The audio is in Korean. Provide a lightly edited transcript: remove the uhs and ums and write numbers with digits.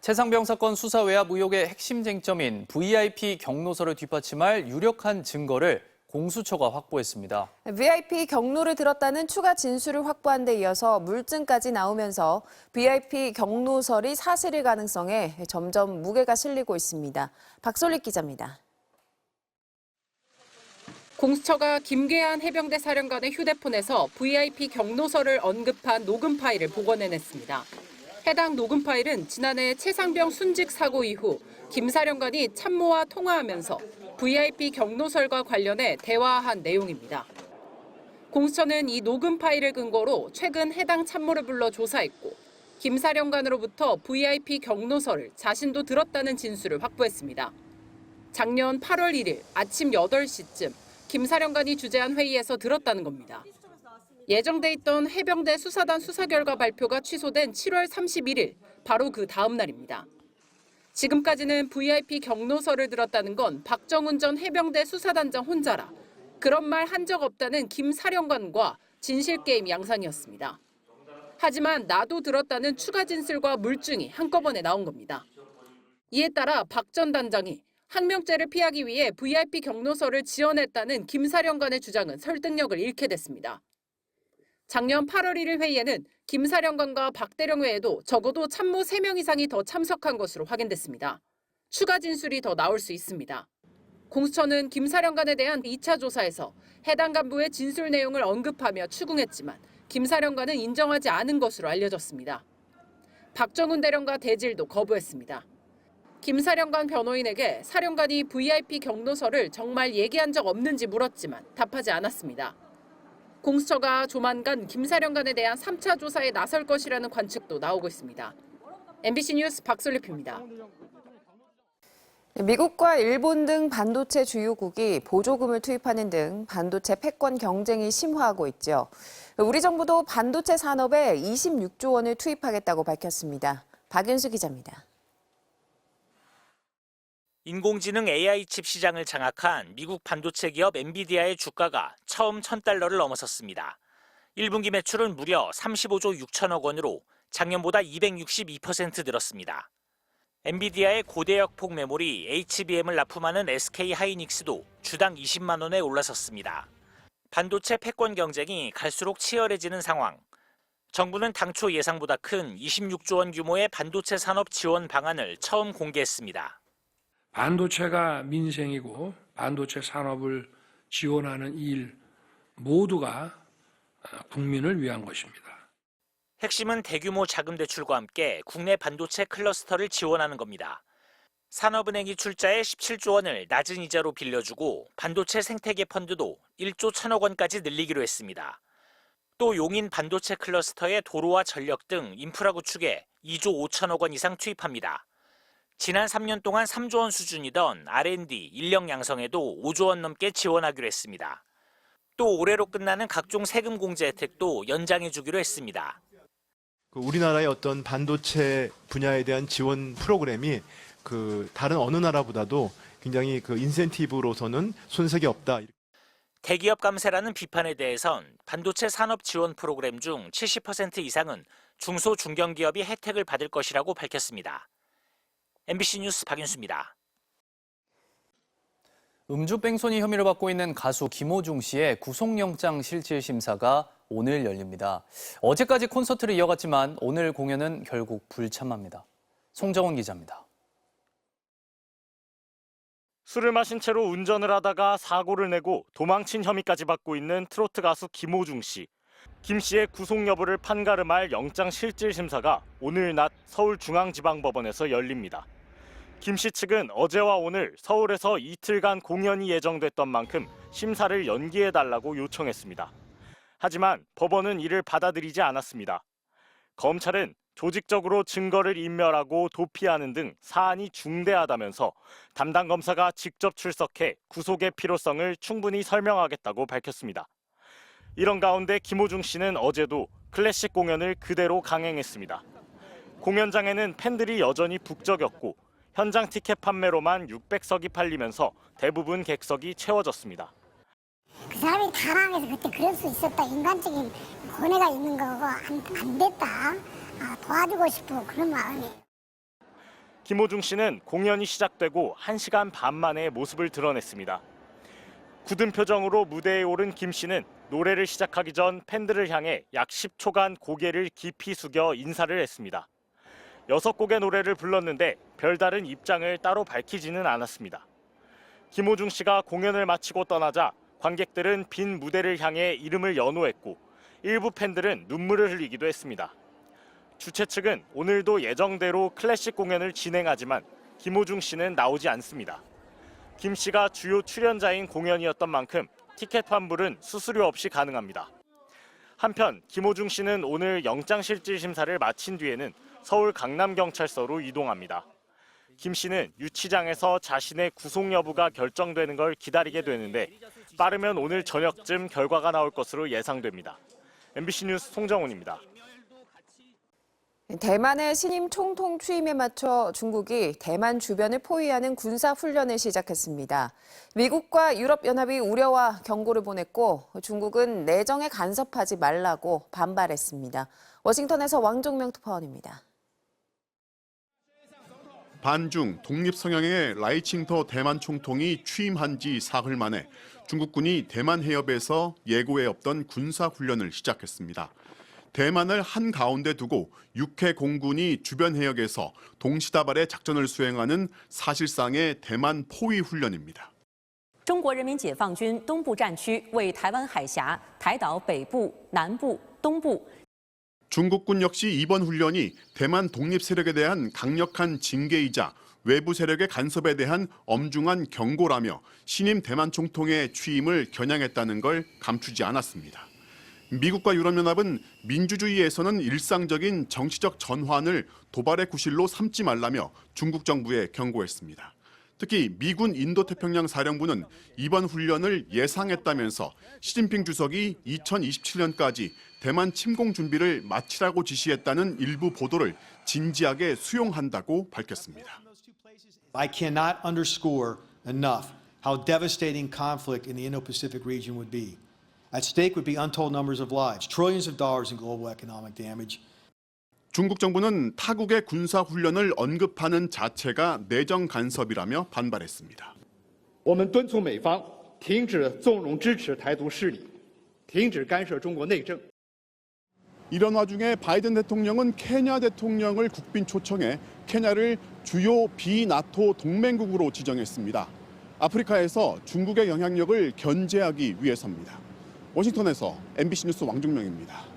최상병 사건 수사 외압 의혹의 핵심 쟁점인 VIP 경로서를 뒷받침할 유력한 증거를 공수처가 확보했습니다. VIP 경로를 들었다는 추가 진술을 확보한 데 이어서 물증까지 나오면서 VIP 경로설이 사실일 가능성에 점점 무게가 실리고 있습니다. 박솔릭 기자입니다. 공수처가 김계한 해병대 사령관의 휴대폰에서 VIP 경로설을 언급한 녹음 파일을 복원해냈습니다. 해당 녹음 파일은 지난해 최상병 순직 사고 이후 김 사령관이 참모와 통화하면서 VIP 경로설과 관련해 대화한 내용입니다. 공수처는 이 녹음 파일을 근거로 최근 해당 참모를 불러 조사했고 김 사령관으로부터 VIP 경로설을 자신도 들었다는 진술을 확보했습니다. 작년 8월 1일 아침 8시쯤 김 사령관이 주재한 회의에서 들었다는 겁니다. 예정돼 있던 해병대 수사단 수사 결과 발표가 취소된 7월 31일, 바로 그 다음 날입니다. 지금까지는 VIP 경로설을 들었다는 건 박정훈 전 해병대 수사단장 혼자라 그런 말 한 적 없다는 김 사령관과 진실게임 양상이었습니다. 하지만 나도 들었다는 추가 진술과 물증이 한꺼번에 나온 겁니다. 이에 따라 박 전 단장이 항명죄를 피하기 위해 VIP 경로설을 지어냈다는 김 사령관의 주장은 설득력을 잃게 됐습니다. 작년 8월 1일 회의에는 김 사령관과 박 대령 외에도 적어도 참모 3명 이상이 더 참석한 것으로 확인됐습니다. 추가 진술이 더 나올 수 있습니다. 공수처는 김 사령관에 대한 2차 조사에서 해당 간부의 진술 내용을 언급하며 추궁했지만 김 사령관은 인정하지 않은 것으로 알려졌습니다. 박정훈 대령과 대질도 거부했습니다. 김 사령관 변호인에게 사령관이 VIP 경로설을 정말 얘기한 적 없는지 물었지만 답하지 않았습니다. 공수처가 조만간 김 사령관에 대한 3차 조사에 나설 것이라는 관측도 나오고 있습니다. MBC 뉴스 박솔립입니다. 미국과 일본 등 반도체 주요국이 보조금을 투입하는 등 반도체 패권 경쟁이 심화하고 있죠. 우리 정부도 반도체 산업에 26조 원을 투입하겠다고 밝혔습니다. 박윤수 기자입니다. 인공지능 AI 칩 시장을 장악한 미국 반도체 기업 엔비디아의 주가가 처음 $1,000를 넘어섰습니다. 1분기 매출은 무려 35조 6천억 원으로 작년보다 262% 늘었습니다. 엔비디아의 고대역 폭 메모리 HBM을 납품하는 SK 하이닉스도 주당 20만 원에 올라섰습니다. 반도체 패권 경쟁이 갈수록 치열해지는 상황. 정부는 당초 예상보다 큰 26조 원 규모의 반도체 산업 지원 방안을 처음 공개했습니다. 반도체가 민생이고 반도체 산업을 지원하는 일 모두가 국민을 위한 것입니다. 핵심은 대규모 자금 대출과 함께 국내 반도체 클러스터를 지원하는 겁니다. 산업은행이 출자해 17조 원을 낮은 이자로 빌려주고 반도체 생태계 펀드도 1조 1천억 원까지 늘리기로 했습니다. 또 용인 반도체 클러스터의 도로와 전력 등 인프라 구축에 2조 5천억 원 이상 투입합니다. 지난 3년 동안 3조 원 수준이던 R&D, 인력 양성에도 5조 원 넘게 지원하기로 했습니다. 또 올해로 끝나는 각종 세금 공제 혜택도 연장해 주기로 했습니다. 우리나라의 어떤 반도체 분야에 대한 지원 프로그램이 다른 어느 나라보다도 굉장히 인센티브로서는 손색이 없다. 대기업 감세라는 비판에 대해선 반도체 산업 지원 프로그램 중 70% 이상은 중소 중견기업이 혜택을 받을 것이라고 밝혔습니다. MBC 뉴스 박윤수입니다. 음주뺑소니 혐의를 받고 있는 가수 김호중 씨의 구속영장 실질 심사가 오늘 열립니다. 어제까지 콘서트를 이어갔지만 오늘 공연은 결국 불참합니다. 송정원 기자입니다. 술을 마신 채로 운전을 하다가 사고를 내고 도망친 혐의까지 받고 있는 트로트 가수 김호중 씨. 김 씨의 구속 여부를 판가름할 영장 실질 심사가 오늘 낮 서울중앙지방법원에서 열립니다. 김 씨 측은 어제와 오늘 서울에서 이틀간 공연이 예정됐던 만큼 심사를 연기해달라고 요청했습니다. 하지만 법원은 이를 받아들이지 않았습니다. 검찰은 조직적으로 증거를 인멸하고 도피하는 등 사안이 중대하다면서 담당 검사가 직접 출석해 구속의 필요성을 충분히 설명하겠다고 밝혔습니다. 이런 가운데 김호중 씨는 어제도 클래식 공연을 그대로 강행했습니다. 공연장에는 팬들이 여전히 북적였고 현장 티켓 판매로만 600석이 팔리면서 대부분 객석이 채워졌습니다. 그 사람이 타락해서 그때 그럴 수 있었다. 인간적인 고뇌가 있는 거고 안 됐다. 도와주고 싶고 그런 마음이에요. 김호중 씨는 공연이 시작되고 1시간 반 만에 모습을 드러냈습니다. 굳은 표정으로 무대에 오른 김 씨는 노래를 시작하기 전 팬들을 향해 약 10초간 고개를 깊이 숙여 인사를 했습니다. 6곡의 노래를 불렀는데 별다른 입장을 따로 밝히지는 않았습니다. 김호중 씨가 공연을 마치고 떠나자 관객들은 빈 무대를 향해 이름을 연호했고 일부 팬들은 눈물을 흘리기도 했습니다. 주최 측은 오늘도 예정대로 클래식 공연을 진행하지만 김호중 씨는 나오지 않습니다. 김 씨가 주요 출연자인 공연이었던 만큼 티켓 환불은 수수료 없이 가능합니다. 한편 김호중 씨는 오늘 영장실질심사를 마친 뒤에는 서울 강남경찰서로 이동합니다. 김 씨는 유치장에서 자신의 구속 여부가 결정되는 걸 기다리게 되는데 빠르면 오늘 저녁쯤 결과가 나올 것으로 예상됩니다. MBC 뉴스 송정훈입니다. 대만의 신임 총통 취임에 맞춰 중국이 대만 주변을 포위하는 군사 훈련을 시작했습니다. 미국과 유럽연합이 우려와 경고를 보냈고 중국은 내정에 간섭하지 말라고 반발했습니다. 워싱턴에서 왕종명 특파원입니다. 반중 독립 성향의 라이칭터 대만 총통이 취임한 지 사흘 만에 중국군이 대만 해협에서 예고에 없던 군사 훈련을 시작했습니다. 대만을 한가운데 두고 육해 공군이 주변 해역에서 동시다발의 작전을 수행하는 사실상의 대만 포위 훈련입니다. 中国人民解放军东部战区为台湾海峡、台岛北部、南部、东部 중국군 역시 이번 훈련이 대만 독립 세력에 대한 강력한 징계이자 외부 세력의 간섭에 대한 엄중한 경고라며 신임 대만 총통의 취임을 겨냥했다는 걸 감추지 않았습니다. 미국과 유럽연합은 민주주의에서는 일상적인 정치적 전환을 도발의 구실로 삼지 말라며 중국 정부에 경고했습니다. 특히 미군 인도태평양 사령부는 이번 훈련을 예상했다면서 시진핑 주석이 2027년까지 대만 침공 준비를 마치라고 지시했다는 일부 보도를 진지하게 수용한다고 밝혔습니다. I cannot underscore enough how devastating conflict in the Indo-Pacific region would be. At stake would be untold numbers of lives, trillions of dollars in global economic damage. 중국 정부는 타국의 군사 훈련을 언급하는 자체가 내정 간섭이라며 반발했습니다. 我们敦促美方停止纵容支持台独势力，停止干涉中国内政。 이런 와중에 바이든 대통령은 케냐 대통령을 국빈 초청해 케냐를 주요 비나토 동맹국으로 지정했습니다. 아프리카에서 중국의 영향력을 견제하기 위해서입니다. 워싱턴에서 MBC 뉴스 왕종명입니다.